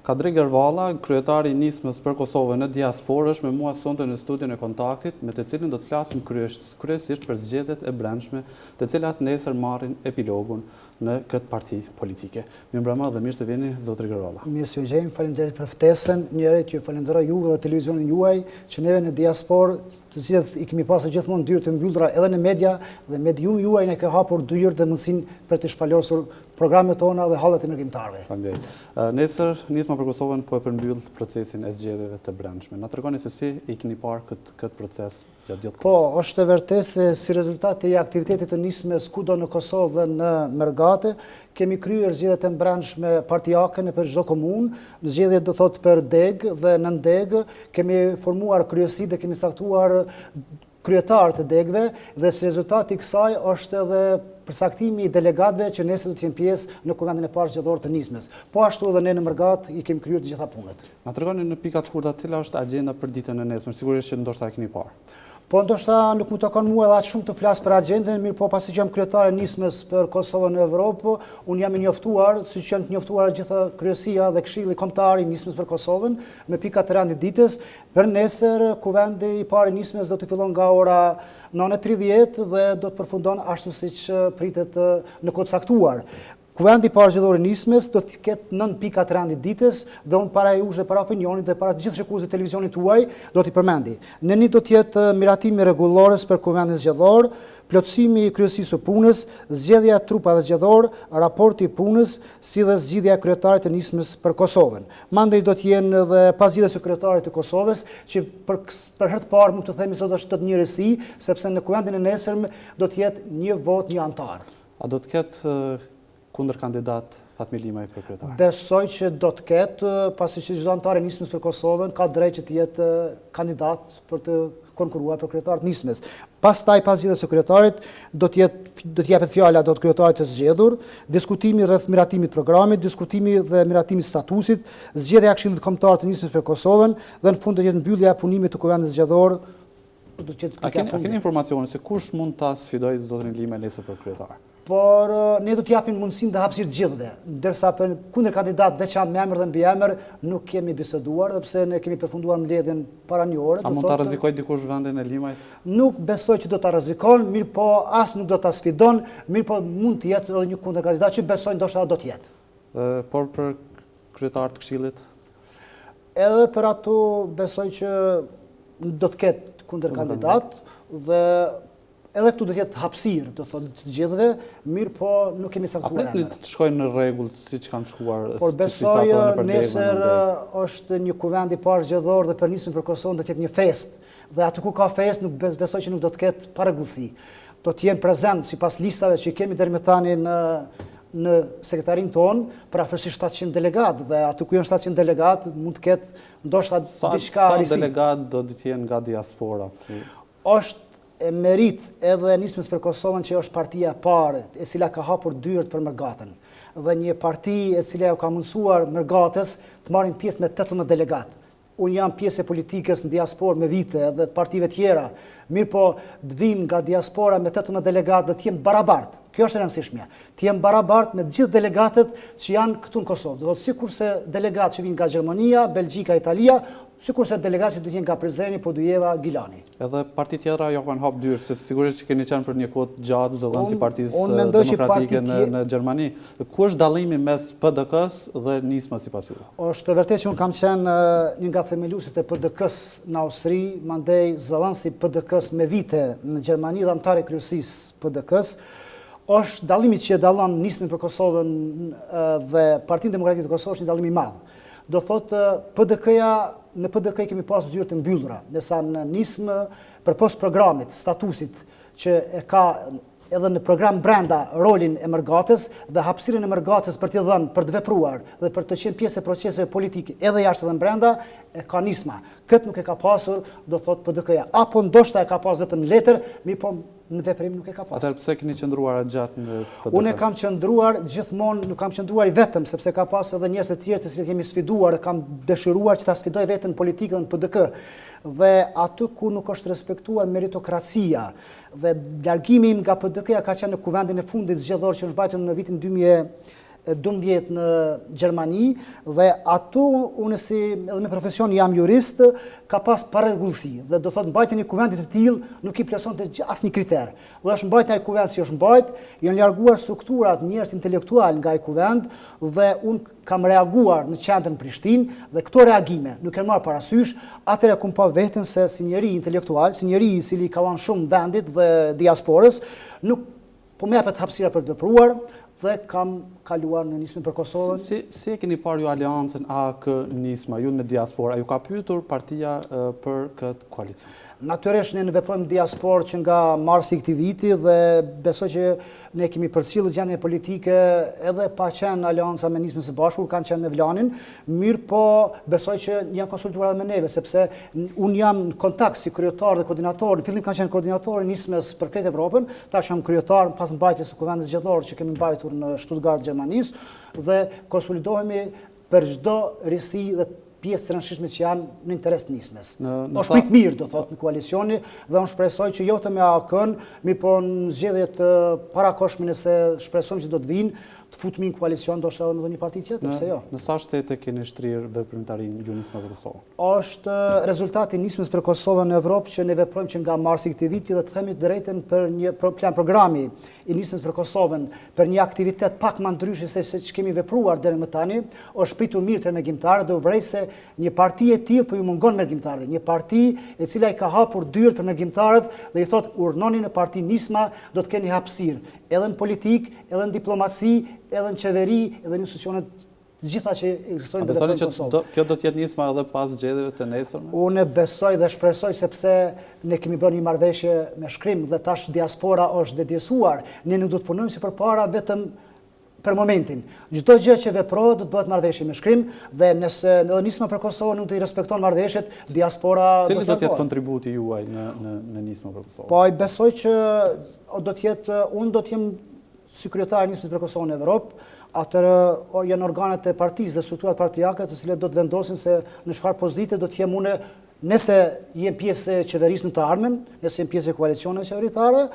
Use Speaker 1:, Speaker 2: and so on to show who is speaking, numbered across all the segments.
Speaker 1: Kadri Gervalla, kryetari i nismës për Kosovën në diasporë, është me mua sonte në studion e Kontaktit, me të cilin do të flasim kryesisht për zgjedhjet e brendshme, të cilat nesër marrin epilogun në këtë parti politike. Mirëmbrëma dhe mirë se vini, zotri Gervalla.
Speaker 2: Mirë se u gjejmë, faleminderit për ftesën. Njëri ju falenderoj juve dhe televizionin juaj që neve në diasporë, të cilët i kemi pasur gjithmonë dyrë të mbyllura edhe në media dhe medium juaj ne ka hapur dyert dhe mundësinë për të shpalosur programet tona dhe hallet e ndërkombëtarëve.
Speaker 1: Faleminderit. Nesër nisma për Kosovën po e përmbyll procesin e zgjedhjeve të brendshme. Na tregoni se si i keni parë këtë proces gjatë gjithë kohës.
Speaker 2: Po, është e vërtetë se si rezultat i aktivitetit të nismës kudo në Kosovë dhe në Mergate, kemi kryer zgjedhjet e brendshme partijake në për çdo komunë, zgjedhjet do thotë për deg dhe nën deg, kemi formuar kryesi dhe kemi saktuar kryetar të degve dhe si rezultat i kësaj është edhe përsaktimi i delegatëve që nesër do të jenë pjesë në kuvendin e parë zgjedhor të nismës. Po ashtu edhe ne në Mergat i kemi kryer të gjitha punët.
Speaker 1: Na tregoni në pika të shkurta cila është agjenda për ditën e nesër. Sigurisht që ndoshta e keni parë.
Speaker 2: Po ndoshta nuk më takon mua edhe aq shumë të flas për agjendën, mirë po pasi që jam kryetare nismës për Kosovën në Evropë, unë jam i njoftuar, siç janë të njoftuar gjitha kryesia dhe këshilli kombëtar i nismës për Kosovën, me pika të randit ditës. Për nesër kuvendi i parë i nismës do të fillon nga ora 9:30 dhe do të përfundon ashtu siç pritet në kohë caktuar. Kuvendi i parë zgjedhor i nismës do të ketë 9 pika të randit ditës dhe unë para jush dhe para opinionit dhe para të gjithë shikuesve të televizionit tuaj do t'i përmendi. Në një do të jetë miratimi rregullores për kuvendin zgjedhor, plotësimi i kryesisë së punës, zgjedhja e trupave zgjedhor, raporti i punës, si dhe zgjidhja e kryetarit të nismës për Kosovën. Mandej do të jenë edhe pasgjidhjes së kryetarit të Kosovës, që për herë të parë mund të themi sot është të njërësi, sepse në kuvendin e nesërm do të jetë një vot, një antar.
Speaker 1: A do të ketë kundër kandidat Fatmir Limaj për kryetar?
Speaker 2: Besoj që do të ketë, pasi që çdo antar i nismës për Kosovën ka drejt që të jetë kandidat për të konkuruar për kryetar të nismës. Pastaj pas zgjedhjes së kryetarit do të jepet fjala do të kryetarit të zgjedhur, diskutimi rreth miratimit të programit, diskutimi dhe miratimi i statusit, zgjedhja e këshillit kombëtar të nismës për Kosovën dhe në fund do të jetë mbyllja e punimit të kuvendit zgjedhor.
Speaker 1: A keni informacione se kush mund ta sfidojë zotrin Limaj nesër për kryetar?
Speaker 2: Por ne do t'japim mundësinë dhe hapësirë të gjithëve, ndërsa për kundër kandidat veçantë me emër dhe mbiemër nuk kemi biseduar, sepse ne kemi përfunduar mbledhjen para një ore.
Speaker 1: A mund ta rrezikojë dikush vendin e Limajt?
Speaker 2: Nuk besoj që do ta rrezikon, mirë po as nuk do ta sfidon, mirë po mund të jetë edhe një kundër kandidat që besoj ndoshta do të jetë.
Speaker 1: Por për kryetar të këshillit?
Speaker 2: Edhe për ato besoj që do të ketë kundër kandidat dhe edhe këtu do të jetë hapësirë, do thotë të gjithëve, mirë po nuk kemi saktuar.
Speaker 1: A pretni të shkojnë në rregull siç kanë shkuar?
Speaker 2: Por besoj nesër është një kuvend i parë zgjedhor dhe për nismën për Kosovën do të jetë një festë. Dhe aty ku ka festë nuk besoj që nuk do të ketë parregullsi. Do të jenë prezent sipas listave që kemi deri më tani në sekretarin ton, për afërsisht 700 delegat dhe aty ku janë 700 delegat mund të ketë ndoshta diçka risi.
Speaker 1: Sa delegat do të jenë nga diaspora?
Speaker 2: Është e merit edhe nismës për Kosovën që është partia e parë e cila ka hapur dyert për Mergatën dhe një parti e cila ka mundësuar Mergatës të marrin pjesë me 18 delegat. Unë jam pjesë e politikës në diasporë me vite dhe të partive tjera, mirë po të vim nga diaspora me 18 delegat dhe të jem barabartë. Kjo është e rëndësishme. Të jem barabartë me gjithë delegatët që janë këtu në Kosovë. Do të sikurse delegatë që vinë nga Gjermania, Belgjika, Italia, sikurse delegatë që do të jenë nga Prizreni, Podujeva, Gilani.
Speaker 1: Edhe parti tjetra jo kanë hap dyrë, se sigurisht që keni qenë për një kohë gjatë zëdhënës i Partisë Demokratike në Gjermani. Ku është dallimi mes PDK-s dhe nismës sipas juve? Është
Speaker 2: e vërtetë që unë kam qenë një nga themeluesit e PDK-s në Austri, mandej zëdhënës i PDK-s me vite në Gjermani dhe antar i kryesisë PDK-s. Është dallimi që dallon nismën për Kosovën dhe Partinë Demokratike të Kosovës një dallim i madh. Do thotë në PDK kemi pasur dyert të mbyllura, ndërsa në nismë përpos programit, statusit që e ka edhe në program brenda rolin e Mergatës dhe hapësirën e Mergatës për t'i dhënë për të vepruar dhe për të qenë pjesë e proceseve politike edhe jashtë dhe brenda e ka nisma. Këtë nuk e ka pasur, do thotë PDK-ja. Apo ndoshta e ka pasur vetëm në letër, mirë po në veprim nuk e ka pasur.
Speaker 1: Atëherë pse keni qëndruar gjatë në PDK?
Speaker 2: Unë kam qëndruar gjithmonë, nuk kam qëndruar i vetëm, sepse ka pasur edhe njerëz të tjerë të cilët kemi sfiduar, kam dëshiruar që ta sfidoj veten politikën në PDK. Dhe aty ku nuk është respektuar meritokracia dhe largimi im nga PDK-ja ka qenë në kuvendin e fundit zgjedhor që është mbajtur në vitin 12 në Gjermani dhe atu unë si edhe me profesion jam jurist, ka pas parregullsi dhe do thotë mbajtja e një kuvendit të tillë nuk i plotësonte asnjë kriter. Dhe është mbajtja e kuvendit si është mbajt, janë larguar strukturat njerëz intelektual nga ai kuvend dhe unë kam reaguar në qendrën Prishtinë dhe këto reagime nuk e marr parasysh, atëherë kum pa veten se si njeri intelektual, si njeri i cili ka dhënë shumë vendit dhe diasporës, nuk po më japet hapësira për të vepruar dhe kam kaluar në nismën për Kosovën.
Speaker 1: Si e keni parë ju aleancën AK nisma, ju në diaspora, ju ka pyetur partia për këtë koalicion?
Speaker 2: Natyrisht ne veprojmë diasporë që nga marsi i këtij viti dhe besoj që ne kemi përcjellur gjendjen politike edhe pa qenë aleanca me nismën së bashkur, kanë qenë me Vlanin, mirë po besoj që janë konsultuar edhe me neve, sepse unë jam në kontakt si kryetar dhe koordinator, në fillim kanë qenë koordinator i nismës për krejt Evropën, tash jam kryetar pas mbajtjes së kuvendit zgjedhor që kemi mbajtur në Stuttgart, Gjermanisë dhe konsolidohemi për çdo risi dhe pjesë të rëndësishme që janë në interes të nismës. Është prit mirë, do thotë, në koalicioni dhe unë shpresoj që jo të me AK-n, mirë po në zgjedhjet parakoshme nëse shpresojmë që do të vinë, të futemi në koalicion do shtë në një parti tjetër, pse jo?
Speaker 1: Në sa shtete keni shtrirë veprimtarinë ju nisma për Kosovën?
Speaker 2: Është rezultati nismës për Kosovën në Evropë që ne veprojmë që nga marsi këtij viti dhe të themi drejtën për një plan programi i nismës për Kosovën për një aktivitet pak më ndryshe se që kemi vepruar deri më tani, është pritur mirë të mergjimtarë dhe u vrej se një parti e tillë po ju mungon mergjimtarët, një parti e cila i ka hapur dyert për mergjimtarët dhe i thotë urnoni në parti nisma do të keni hapësirë edhe në politikë, edhe në diplomaci, edhe në qeveri, edhe në institucionet gjitha që ekzistojnë në Kosovë.
Speaker 1: Kjo do të jetë nisma edhe pas zgjedhjeve të nesërme?
Speaker 2: Unë besoj dhe shpresoj sepse ne kemi bërë një marrëveshje me shkrim dhe tash diaspora është dedikuar. Ne nuk do të punojmë si përpara vetëm për momentin. Çdo gjë që veprohet do të bëhet marrëveshje me shkrim dhe nëse edhe nisma për Kosovën nuk të i respekton marrëveshjet, diaspora
Speaker 1: Cili do të jetë kontributi juaj në nisma për Kosovën?
Speaker 2: Po besoj që do të jetë unë do të jem si kryetar i nismës për Kosovën në Evropë, atëherë janë organet e partisë dhe strukturat partijake të cilat do të vendosin se në çfarë pozite do të jem unë nëse jem pjesë e qeverisë në të ardhmen, nëse jem pjesë e koalicioneve qeveritare,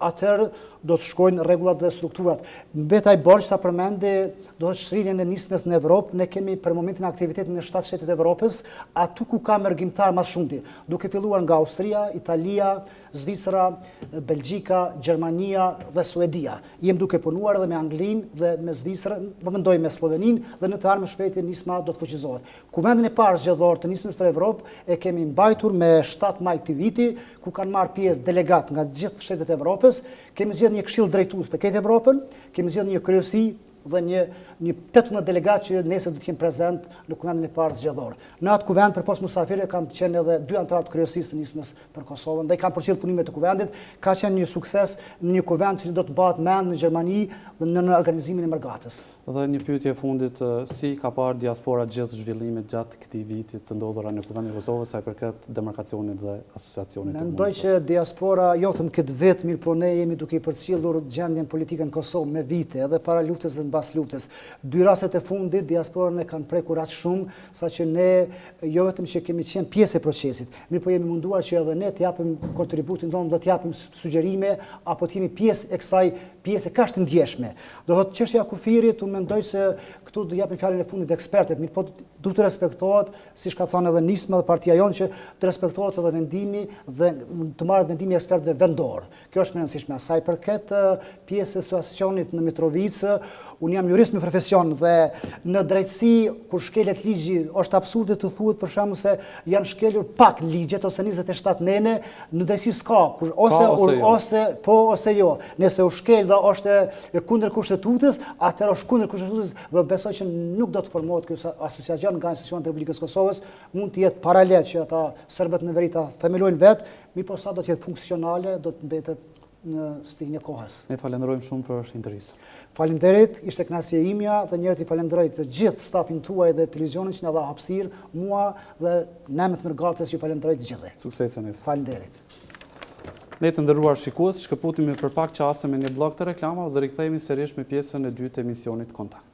Speaker 2: atëherë do të shkojnë rregullat dhe strukturat. Mbetaj borxh ta përmendi do të shtrihen në nismës në Evropë, ne kemi për momentin aktivitetin në 7 shtetet e Evropës, atu ku ka mergjimtar më shumti, duke filluar nga Austria, Italia, Zvicra, Belgjika, Gjermania dhe Suedia. Jem duke punuar edhe me Anglinë dhe me Zvicrën, po mendoj me Sloveninë dhe në të ardhmen shpejt nisma do të fuqizohet. Kuvendin e parë zgjedhor të nismës për Evropë e kemi mbajtur me 7 maj këtij viti, ku kanë marrë pjesë delegat nga të gjithë shtetet e Evropës, kemi zgjedhur një këshill drejtues për këtë Evropën, kemi zgjedhur një kryesi dhe një 18 delegat që nesër do të jenë prezent në kuvendin e parë zgjedhor. Në atë kuvend përpos mysafirëve kam qenë edhe 2 anëtarë të kryesisë të nismës për Kosovën dhe i kam përcjell punimet të kuvendit. Ka qenë një sukses në një kuvend që do të bëhet mend në Gjermani në organizimin e Mërgatës.
Speaker 1: Dhe një pyetje fundit, si ka parë diaspora gjithë zhvillimet gjatë këtij viti të ndodhura në kuvendin e Kosovës sa i përket demarkacionit dhe asociacionit?
Speaker 2: Mendoj që diaspora jo vetëm këtë vit, mirë po ne jemi duke i përcjellur gjendjen politike në Kosovë me vite, edhe para luftës dhe mbas luftës. 2 rastet e fundit diasporën e kanë prekur aq shumë saqë ne jo vetëm që kemi qenë pjesë e procesit, mirë po jemi munduar që edhe ne të japim kontributin tonë, do të japim sugjerime apo të jemi pjesë e kësaj pjesë kaq të ndjeshme. Do thotë çështja e kufirit, unë mendoj se këtu do japim fjalën e fundit ekspertët, mirë po duhet të respektohet, siç ka thënë edhe nisma dhe partia jonë, që të respektohet edhe vendimi dhe të marrët vendimi i ekspertëve vendor. Kjo është më e rëndësishme. Sa i përket pjesës së asociacionit në Mitrovicë, unë jam jurist me profesion dhe në drejtësi kur shkelet ligji është absurde të thuhet për shembull se janë shkelur pak ligjet ose 27 nene, në drejtësi s'ka ose po ose jo. Nëse u shkel dhe është kundër kushtetutës, atëherë është kundër kushtetutës dhe besoj që nuk do të formohet ky asociacion nga institucionet e Republikës Kosovës, mund të jetë paralel që ata serbët në veri ta themelojnë vetë, mirë po sa do të jetë funksionale, do të mbetet në stilin e kohës.
Speaker 1: Ne falenderojmë shumë për intervistën.
Speaker 2: Faleminderit, ishte kënaqësia imja dhe njëherë i falenderoj të gjithë stafin tuaj dhe televizionin që na dha hapësirë, mua dhe Nemet Mërgatës që falenderoj të gjithë.
Speaker 1: Suksese nesër.
Speaker 2: Faleminderit.
Speaker 1: Ne të nderuar shikues, shkëputemi për pak qaste me një blok të reklamave dhe rikthehemi sërish me pjesën e dytë të emisionit Kontakt.